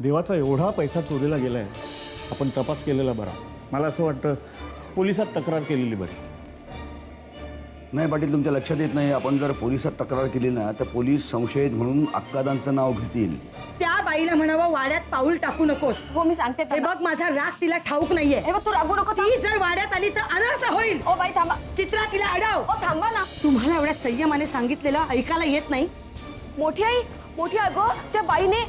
देवाचा एवढा पैसा चोरीला गेलाय, आपण तपास केलेला बरा. मला असं वाटतं पोलिसात तक्रार केलेली बरी. नाही पाटील, तुमच्या लक्षात येत नाही, आपण जर पोलिसात तक्रार केली ना तर पोलीस संशयित म्हणून अक्कादांचं नाव घेतील. त्या बाईला म्हणावं वाड्यात पाऊल टाकू नकोस. हो मी सांगते हे बघ, माझा राग तिला ठाऊक नाहीये. हे बघ तू रागू नको. ती जर वाड्यात आली तर अनर्थ होईल. ओ बाई थांबा. चित्रा, तिला अडव. ओ थांबा ना. तुम्हाला एवढ्या संयमाने सांगितलेलं ऐकायला येत नाही. मोठी आई, मोठी अगं त्या बाईने.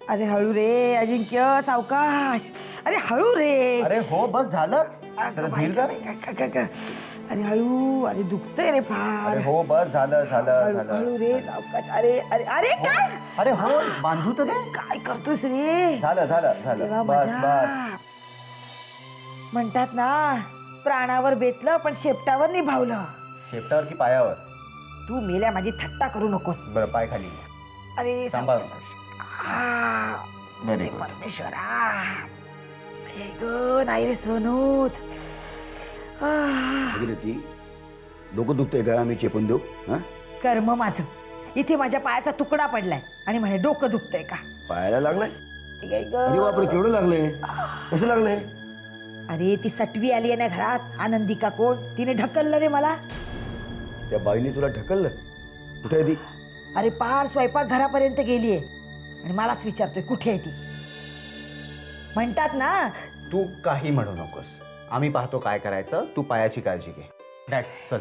अरे हळू रे अजिंक्य, सावकाश. अरे हळू रे. अरे हो बस झालं. अरे हळू. अरे दुखतंय रे फार. अरे हो बस झालं झालं झालं. हळू रे सावकाश. अरे अरे अरे काय अरे हो बांधू तर दे. काय करतोस रे? झालं झालं देवा झालं बस माझ्या. बस. म्हणतात ना, प्राणावर बेतलं पण शेपटावर निभावलं. शेपटावर की पायावर? तू मेल्या माझी थट्टा करू नकोस. बरं पाय खाली. अरे सांभाळ. अरे Very good. परमेश्वरा. अरे ग नाही रे सोनूत. ती डोकं दुखतंय का? आम्ही चेपून देऊ? हा, कर्म माझं. इथे माझ्या पायाचा तुकडा पडलाय आणि म्हणे डोकं दुखतंय का? पायाला लागलाय? काय ग? अरे बापरे, केवढं लागलंय? कसं लागलंय? अरे ती सटवी आली आहे ना घरात, आनंदिका कोण, तिने ढकललं रे मला. त्या बाईने तुला ढकललं? कुठे आहे ती? अरे पार स्वयंपाक घरापर्यंत गेलीये आणि मलाच विचारतोय कुठे आहे ती. म्हणतात ना, तू काही म्हणू नकोस, आम्ही पाहतो काय करायचं. तू पायाची काळजी घे. डॅड चल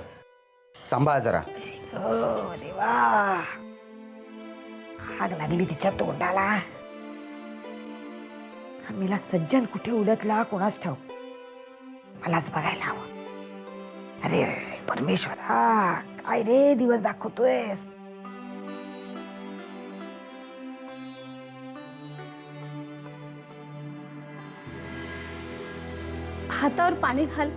सांभाळ जरा. हो देवा, आग लागली तिच्या तोंडाला. मीला सज्जन कुठे उडकला कोणाच ठाऊक. मलाच बघायला हवं. अरे परमेश्वरा, काय रे दिवस दाखवतोयस. हातावर पाणी घाल.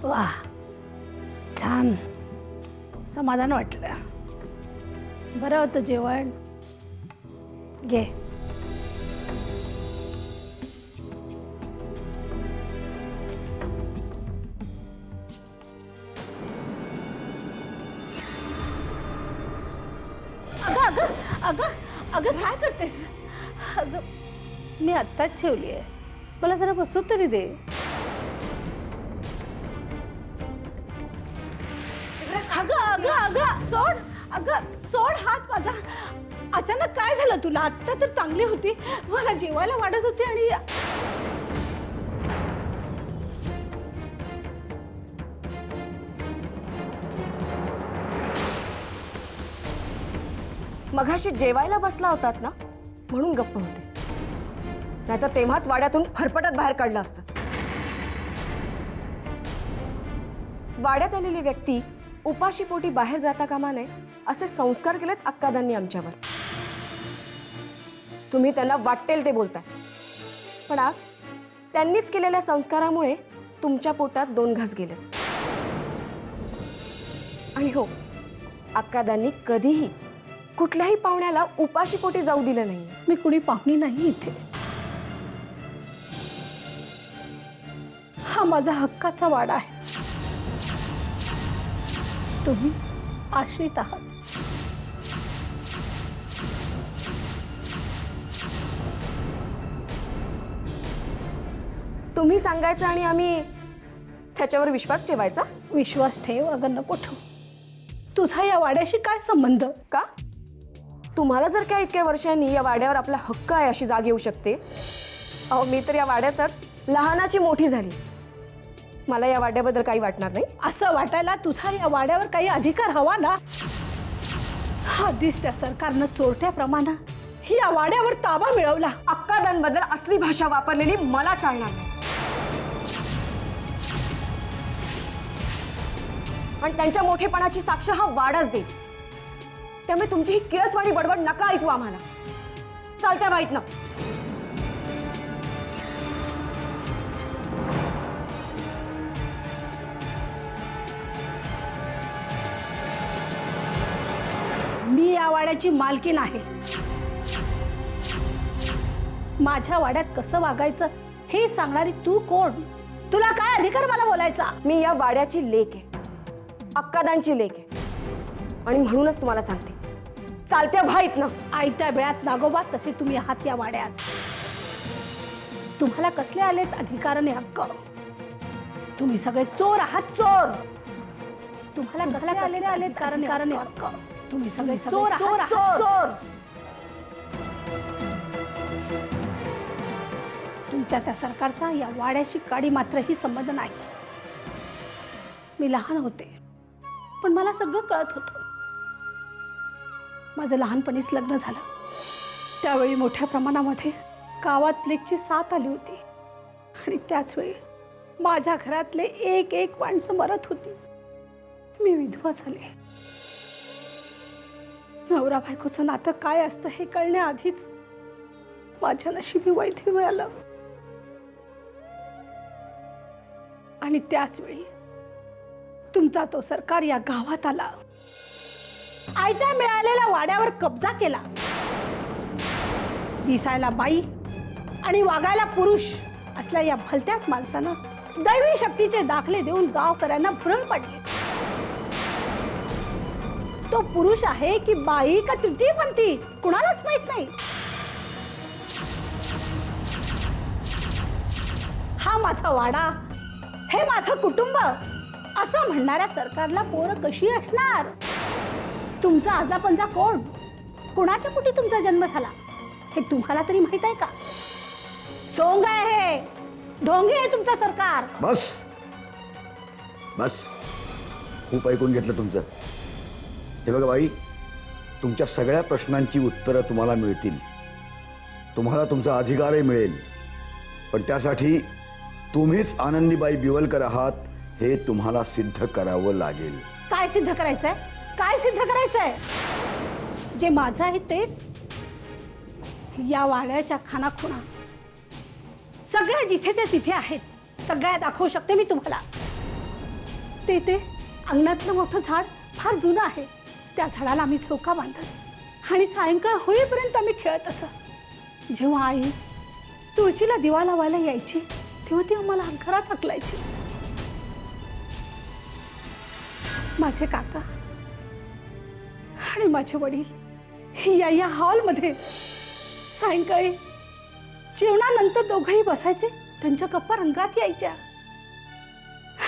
वाह, छान. समाधान वाटलं. बरं होतं जेवण. घे. अगं अगं अगं काय करतेस? अगं मी आत्ताच ठेवली आहे, मला जरा बसू तरी दे. अगं अगं अगं सोड. अगं सोड हात माझा. अचानक काय झालं तुला? आत्ता तर चांगली होती, मला जेवायला वाढत होती आणि मघाशी जेवायला बसला होतात ना म्हणून गप्प होते, नाहीतर तेव्हाच वाड्यातून फरफटत बाहेर काढलं असतं. वाड्यात आलेली व्यक्ती उपाशीपोटी बाहेर जाता कामा नये असे संस्कार केलेत अक्कादांनी आमच्यावर. तुम्ही त्यांना वाटेल ते बोलताय, पण आज त्यांनीच केलेल्या संस्कारामुळे तुमच्या पोटात 2 घास गेले. आणि हो, अक्कादांनी कधीही कुठल्याही पाहुण्याला उपाशीपोटी जाऊ दिलं नाही. मी कुणी पाहुणी नाही इथे. हा माझा हक्काचा वाडा आहे. तुम्ही आश्रित आहात. तुम्ही सांगायचं आणि आम्ही त्याच्यावर विश्वास ठेवायचा. विश्वास ठेव अगं नको ठेव. तुझा या वाड्याशी काय संबंध? का तुम्हाला जर काय इतक्या वर्षांनी या वाड्यावर आपला हक्क आहे अशी जाग येऊ शकते? अहो मी तर या वाड्यातच लहानाची मोठी झाली. मला या वाड्याबद्दल काही वाटणार नाही. असं वाटायला तुझा या वाड्यावर काही अधिकार हवा ना. आधीच त्या सरकारनं चोरट्याप्रमाणे या वाड्यावर ताबा मिळवला. अक्कादांबद्दल असली भाषा वापरलेली मला चालणार नाही. आणि त्यांच्या मोठेपणाची साक्ष हा वाडाच देईल. त्यामुळे तुमची ही किळसवाणी बडबड नका ऐकू आम्हाला. चालत्या बाईत ना. मी या वाड्याची मालकीण आहे. माझ्या वाड्यात कसं वागायचं हे सांगणारी तू कोण? तुला काय अधिकार मला बोलायचा? मी या वाड्याची लेक आहे, अक्कादांची लेक आहे. आणि म्हणूनच तुम्हाला सांगते, चालत्या भाईत ना. आयत्या वेळात नागोबा तसे तुम्ही आहात या वाड्यात. तुम्हाला कसले आलेत अधिकाराने हक्क? तुम्ही सगळे चोर आहात, चोर. तुम्हाला कसले आलेले अधिकाराने हक्क? तुम्ही सगळे चोर आहात, चोर. तुमच्या त्या सरकारचा या वाड्याशी काडी मात्रही संबंध नाही. मी लहान होते, पण मला सगळं कळत होतं. माझं लहानपणीच लग्न झालं. त्यावेळी मोठ्या प्रमाणामध्ये गावात लेकची साथ आली होती. आणि त्याच वेळी माझ्या घरातले एक एक माणसं मरत होती. मी विधवा झाले. नवरा बायकोचं नातं काय असतं हे कळण्याआधीच माझ्या नशिबी वैधव्य आलं. आणि त्याच वेळी तुमचा तो सरकार या गावात आला. आयत्या मिळालेल्या वाड्यावर कब्जा केला. दिसायला बाई आणि वागायला पुरुष असल्या या भलत्याच माणसानं दैवी शक्तीचे दाखले देऊन गावकऱ्यांना भुरळ पडले. तो पुरुष आहे की बाई का तृतीयपंथी कुणालाच माहित नाही. हा माझा वाडा, हे माझं कुटुंब असं म्हणणाऱ्या सरकारला पोरं कशी असणार? तुमचा आजापंजा कोण? कुणाच्या कुठे तुमचा जन्म झाला हे तुम्हाला तरी माहित आहे का? सोंग आहे हे, ढोंगी आहे तुमचं सरकार. बस बस, खूप ऐकून घेतलं तुमचं. हे बघा बाई, तुमच्या सगळ्या प्रश्नांची उत्तरं तुम्हाला मिळतील. तुम्हाला तुमचा अधिकारही मिळेल. पण त्यासाठी तुम्हीच आनंदीबाई बिवलकर आहात हे तुम्हाला सिद्ध करावं लागेल. काय सिद्ध करायचंय? काय सिद्ध करायचंय? जे माझं आहे तेच. या वाड्याच्या खानाखुणा सगळ्या जिथे ते तिथे आहेत. सगळ्या दाखवू शकते मी तुम्हाला. ते अंगणातलं मोठं झाड फार जुनं आहे. त्या झाडाला आम्ही चोका बांधत आणि सायंकाळ होईपर्यंत आम्ही खेळत असं. जेव्हा आई तुळशीला दिवा लावायला यायची तेव्हा ती आम्हाला घरात हकलायची. माझे काका आणि माझे वडील या हॉलमध्ये सायंकाळी जेवणानंतर दोघंही बसायचे. त्यांच्या गप्पा रंगात यायच्या.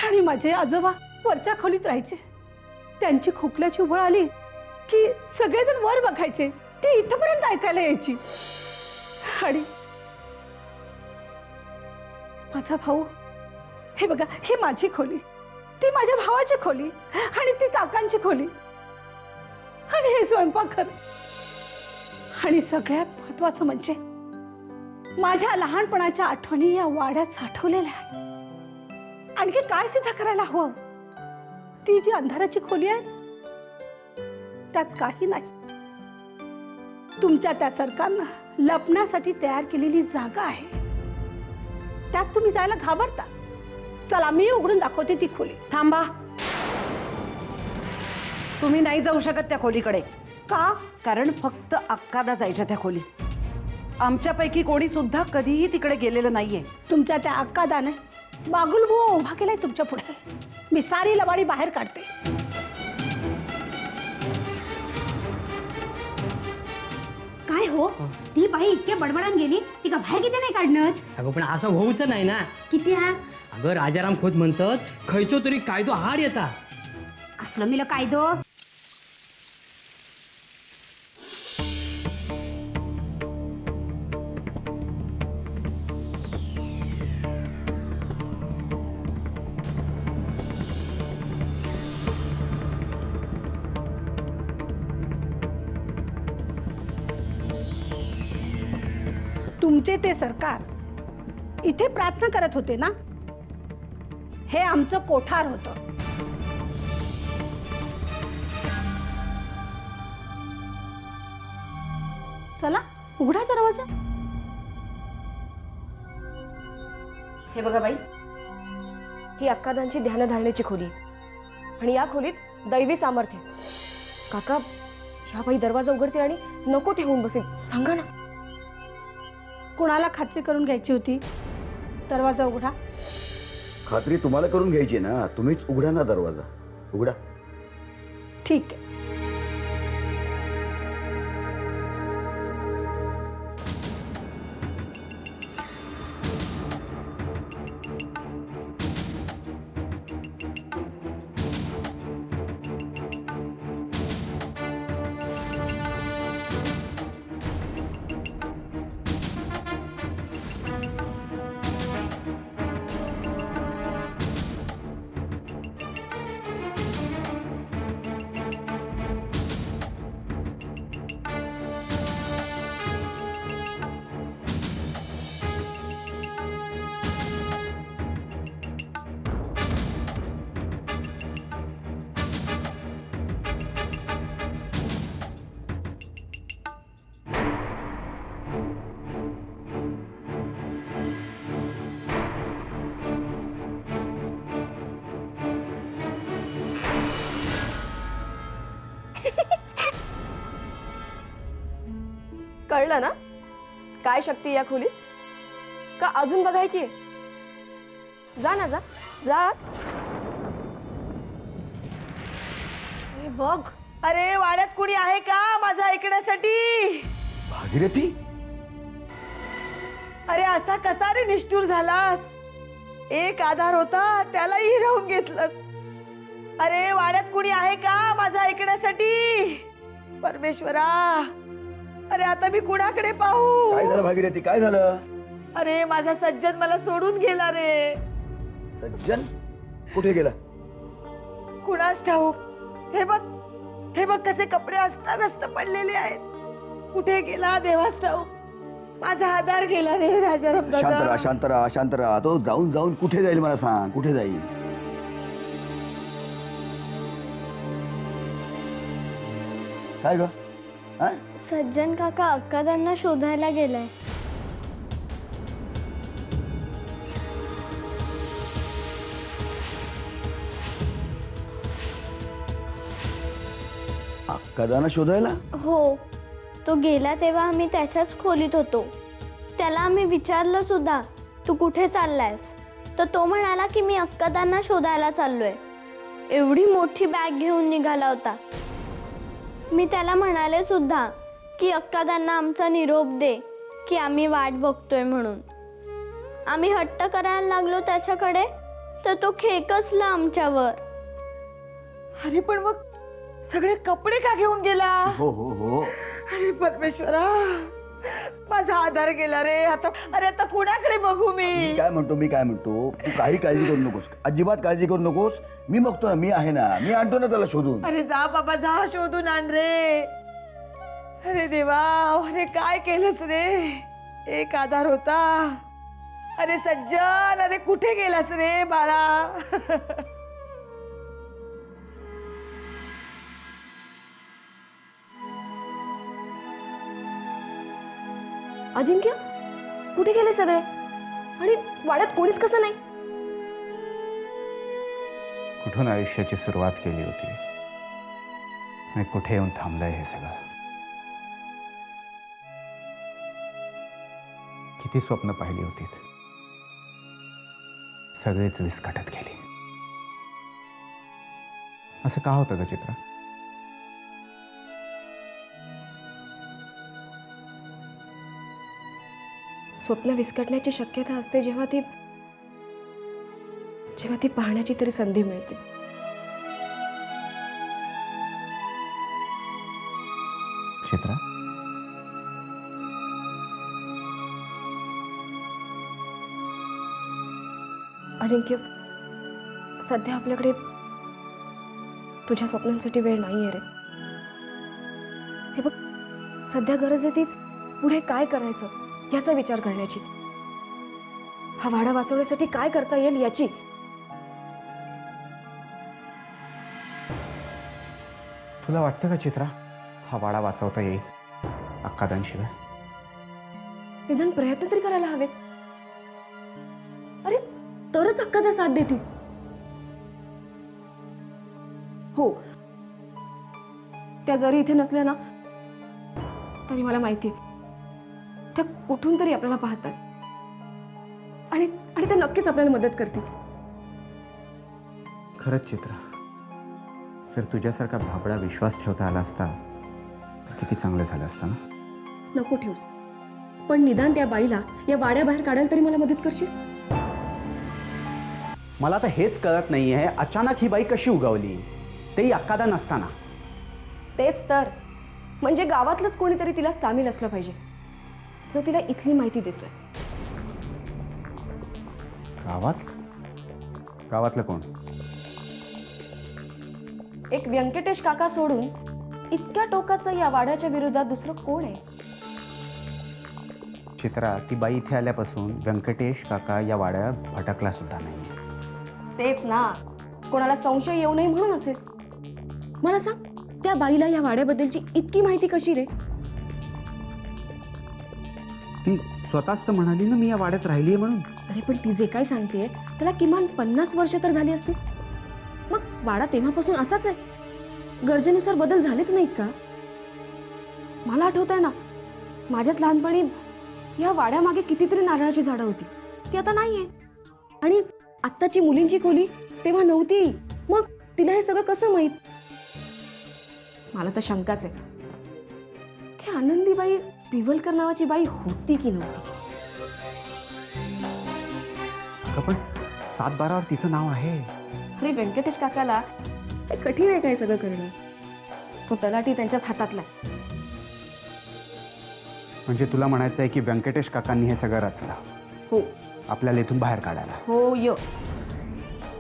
आणि माझे आजोबा वरच्या खोलीत राहायचे. त्यांची खोकल्याची उबळ आली की सगळेजण वर बघायचे. ते इथपर्यंत ऐकायला यायची. आणि माझा भाऊ, हे बघा, ही माझी खोली, ती माझ्या भावाची खोली आणि ती काकांची खोली आणि हे स्वयंपाकघर. आणि सगळ्यात महत्वाचं म्हणजे माझ्या लहानपणाच्या आठवणी या वाड्यात साठवलेल्या आहेत. आणखी काय सिद्ध करायला हवं? ती जी अंधाराची खोली आहे त्यात काही नाही. तुमच्या त्या सरकारनं लपण्यासाठी तयार केलेली जागा आहे. त्यात तुम्ही जायला घाबरता. चला, मी उघडून दाखवते ती खोली. थांबा, तुम्ही नाही जाऊ शकत त्या खोलीकडे. का? कारण फक्त अक्कादा जायच्या त्या खोलीत. आमच्यापैकी कोणी सुद्धा कधीही तिकडे गेलेलं नाहीये. तुमच्या त्या अक्कादाने बागुलबुवा उभा केलाय तुमच्या पुढे. मी सारी लबाडी बाहेर काढते. काय हो, ती बाई इतक्या बडबडान गेली, ती का बाहेर किती नाही काढणार? अगं पण असं होऊच नाही ना. किती हा अगं राजाराम खोत म्हणतात खयचो तरी कायदो हाड येता. कसलं मिलं कायदो? तुमचे ते सरकार इथे प्रार्थना करत होते ना, हे आमचं कोठार होतं. चला उघडा दरवाजा. हे बघा बाई, ही अक्कादांची ध्यानधारणेची खोली आहे. आणि या खोलीत दैवी सामर्थ्य आहे. काका, ह्या बाई दरवाजा उघडते आणि नको ते होऊन बसेल. सांगा ना. कुणाला खात्री करून घ्यायची होती? दरवाजा उघडा. खात्री तुम्हाला करून घ्यायची ना, तुम्हीच उघडा ना दरवाजा. उघडा. ठीक आहे. कळलं ना काय शक्ती या खोलीत? का अजून बघायची? जा ना, जा जा. बघ, अरे वाड्यात कुणी आहे का माझं ऐकण्यासाठी? भागीरथी, अरे असा कसा रे निष्ठूर झालास? एक आधार होता त्यालाही हिरावून घेतलंस. अरे वाड्यात कुणी आहे का माझं ऐकण्यासाठी? परमेश्वरा, अरे आता मी कुणाकडे पाहू? काय झालं भागीरथी, काय झालं? अरे माझा सज्जन मला सोडून गेला रे. सज्जन कुठे गेला? कुणास ठाऊक. हे बघ, हे बघ कसे कपडे अस्ताव्यस्त पडलेले आहेत. कुठे गेला देवास ठाऊक. माझा आधार गेला रे राजाराम दादा. शांत राहा, शांत राहा, शांत राहा. तो जाऊन जाऊन कुठे जाईल मला सांग, कुठे जाईल? काय ग? हा? सज्जन काका अक्कादांना शोधायला गेलाय. अक्कादांना शोधायला? हो, तो गेला तेव्हा आम्ही त्याच्याच खोलीत होतो. त्याला आम्ही विचारलं सुद्धा, तू कुठे चाललायस? तर तो म्हणाला की मी अक्कादांना शोधायला चाललोय. एवढी मोठी बॅग घेऊन निघाला होता. मी त्याला म्हणाले सुद्धा की अक्कादांना आमचा निरोप दे की आम्ही वाट बघतोय म्हणून. आम्ही हट्ट करायला लागलो त्याच्याकडे तर तो खेकसला आमच्यावर. अरे पण मग सगळे कपडे का घेऊन गेला? हो हो हो. अरे परमेश्वरा, माझा आधार गेला रे. आता अरे आता कुणाकडे बघू मी मी? काय म्हणतो, तू काही काळजी करू नकोस, अजिबात काळजी करू नकोस. मी बघतो ना, मी आहे ना, मी आणतो ना त्याला शोधून. अरे जा बाबा, जा शोधून आण रे. अरे देवा, अरे काय केलंस रे? एक आधार होता. अरे सज्जन, अरे कुठे गेलास रे बाळा? अजिंक्य, कुठे गेले सगळे? आणि वाड्यात कोणीच कसं नाही? कुठून आयुष्याची सुरुवात केली होती आणि कुठे येऊन थांबलंय हे सगळं. किती स्वप्न पाहिली होती, सगळेच विस्कटत गेली. असं का होतं ग चित्रा? स्वप्न विस्कटण्याची शक्यता असते जेव्हा ती पाहण्याची तरी संधी मिळते. चित्रा, अजिंक्य, सध्या आपल्याकडे तुझ्या स्वप्नांसाठी वेळ नाहीये रे. हे बघ, सध्या गरज आहे ती पुढे काय करायचं याचा विचार करण्याची, हा वाडा वाचवण्यासाठी काय करता येईल याची. तुला वाटतं का चित्रा हा वाडा वाचवता येईल अक्कादांशिवाय? निदान प्रयत्न तरी करायला हवेत. अरे तरच अक्कादा साथ देतील. हो, त्या जरी इथे नसल्या ना तरी मला माहिती त्या कुठून तरी आपल्याला पाहतात आणि आणि त्या नक्कीच आपल्याला मदत करतील. खरंच चित्रा, जर तुझ्यासारखा भाबडा विश्वास ठेवता आला असता तर किती चांगलं झालं असतं ना. नको ठेवूस, पण निदान त्या बाईला या वाड्याबाहेर काढायला तरी मला मदत करशील. मला तर हेच कळत नाहीये, अचानक ही बाई कशी उगवली, तेही अक्कादा नसताना. तेच तर, म्हणजे गावातलंच कोणीतरी तिला सामील असलं पाहिजे जो तिला इथली माहिती देतोय. गावातलं कोण? एक व्यंकटेश काका सोडून इतक्या टोकाचं या वाड्याच्या विरोधात दुसरं कोण आहे? चित्रा, ती बाई इथे आल्यापासून व्यंकटेश काका या वाड्यात भटकला सुद्धा नाही. तेच ना, कोणाला संशय येऊ नये म्हणून असेल. मला सांग, त्या बाईला या वाड्याबद्दलची इतकी माहिती कशी रे? ती स्वतःच तर म्हणाली ना मी या वाड्यात राहिली आहे म्हणून. अरे पण ती जे काय सांगतेय त्याला किमान 50 वर्ष तर झाली असतील. मग वाडा तेव्हापासून असाच आहे, गरजेनुसार बदल झालेच नाहीत का? मला आठवत आहे ना, माझ्याच लहानपणी या वाड्यामागे कितीतरी नारळाची झाडं होती, ती आता नाहीये. आणि आत्ताची मुलींची खोली तेव्हा नव्हती, मग तिला हे सगळं कसं माहीत? मला तर शंकाच आहे की आनंदीबाई पिवलकर नावाची बाई होती की नव्हती. पण 7-12 तिचं नाव आहे. अरे व्यंकटेश काकाला हे कठीण आहे काय सगळं करणं? तो तलाठी त्यांच्याच हातातला आहे. म्हणजे तुला म्हणायचं आहे की व्यंकटेश काकांनी हे सगळं रचलं? हो आपल्याला इथून बाहेर काढायला? हो य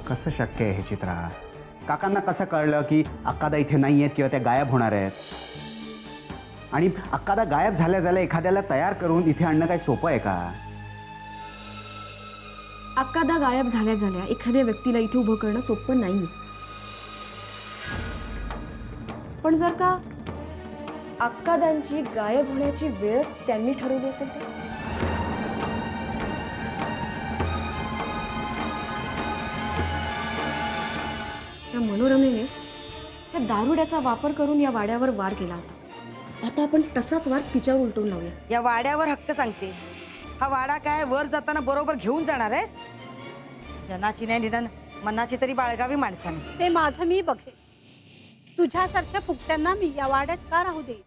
कसं शक्य आहे हे चित्रा? काकांना कसं कळलं की अक्कादा इथे नाही आहेत किंवा त्या गायब होणार आहेत? आणि अक्कादा गायब झाल्या झाल्या एखाद्याला तयार करून इथे आणणं काय सोपं आहे का? अक्कादा गायब झाल्या झाल्या एखाद्या व्यक्तीला इथे उभं करणं सोपं नाही. पण जर का अक्कादांची गायब होण्याची वेळ त्यांनी ठरवली असेल तर? त्या मनोरमेने त्या दारुड्याचा वापर करून या वाड्यावर वार केला होता. आता आपण तसाच वार तिच्यावर उलटून लावूया. या वाड्यावर हक्क सांगते. हा वाडा काय वर जाताना बरोबर घेऊन जाणार आहेस? जनाची नाही निदान मनाची तरी बाळगावी माणसाने. ते माझं मी बघे. तुझ्यासारख्या फुकट्यांना मी या वाड्यात का राहू दे?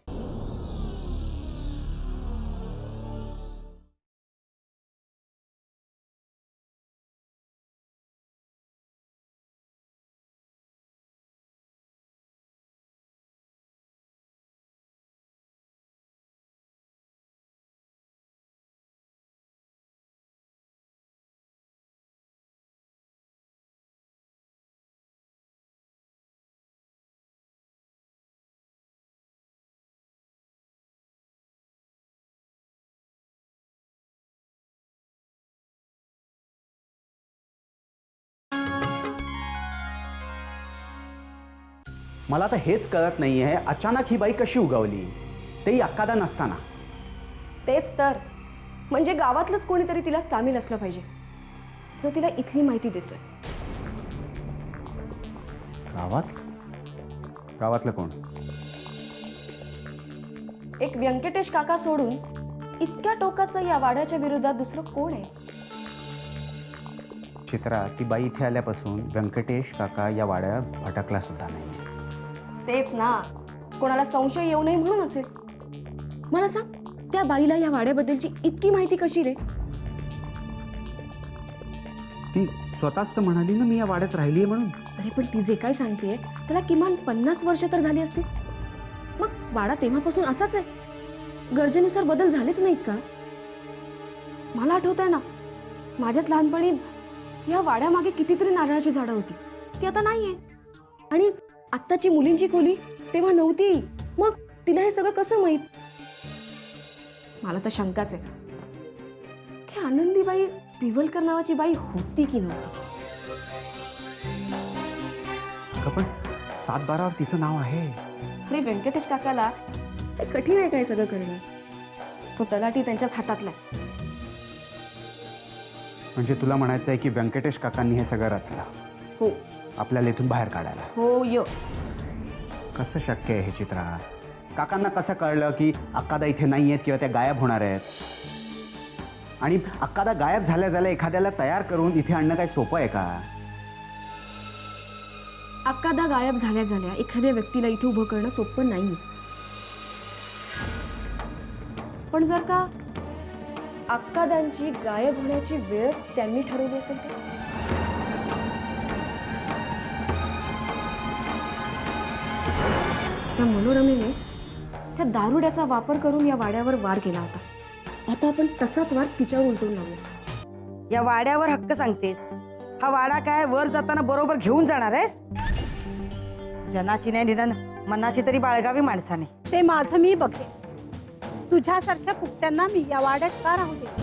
मला तर हेच कळत नाहीये, अचानक ही बाई कशी उगवली, तेही अक्कादा नसताना. तेच तर, म्हणजे गावातलंच कोणीतरी तिला सामील असलं पाहिजे जो तिला इथली माहिती देतोय. गावातलं कोण? एक व्यंकटेश काका सोडून इतक्या टोकाचं या वाड्याच्या विरोधात दुसरं कोण आहे? चित्रा, ती बाई इथे आल्यापासून व्यंकटेश काका या वाड्यात भटकला सुद्धा नाही. तेच ना, कोणाला संशय येऊ नये म्हणून असेल. मला सांग, त्या बाईला या वाड्याबद्दलची इतकी माहिती कशी रे? ती स्वतःच तर म्हणाली ना मी या वाड्यात राहिली आहे म्हणून. अरे पण ती जे काय सांगतेय त्याला किमान 50 वर्ष तर झाली असतील. मग वाडा तेव्हापासून असाच आहे, गरजेनुसार बदल झालेच नाहीत का? मला आठवत आहे ना, माझ्याच लहानपणी या वाड्यामागे कितीतरी नारळाची झाडं होती, ती आता नाहीये. आणि आत्ताची मुलींची खोली तेव्हा नव्हती, मग तिला हे सगळं कसं माहीत? मला तर शंकाच आहे की आनंदीबाई पिवलकर नावाची बाई होती की नव्हती? अगं पण 7/12 वर तिचं नाव आहे. अरे व्यंकटेश काकाला हे कठीण आहे काय सगळं करणं? तो तलाठी त्यांच्याच हातातला आहे. म्हणजे तुला म्हणायचं आहे की व्यंकटेश काकांनी हे सगळं रचलं, हो आपल्याला इथून बाहेर काढायला. हो य कसं शक्य आहे हे चित्रा? काकांना कसं कळलं की अक्कादा इथे नाही आहेत किंवा त्या गायब होणार आहेत? आणि अक्कादा गायब झाल्या झाल्या एखाद्याला तयार करून इथे आणणं काही सोपं आहे का? अक्कादा गायब झाल्या झाल्या एखाद्या व्यक्तीला इथे उभं करणं सोपं नाही. पण जर का अक्कादांची गायब होण्याची वेळ त्यांनी ठरवली असेल तर? त्या मनोरमेने त्या दारुड्याचा वापर करून या वाड्यावर वार केला होता. आता आपण तसाच वार तिच्यावर उलटून लावू. या वाड्यावर हक्क सांगतेस? हा वाडा काय वर जाताना बरोबर घेऊन जाणार आहेस? जनाची नाही निदान मनाची तरी बाळगावी माणसाने. ते माझं मी बघेन. तुझ्यासारख्या कुत्त्यांना मी या वाड्यात का राहू दे?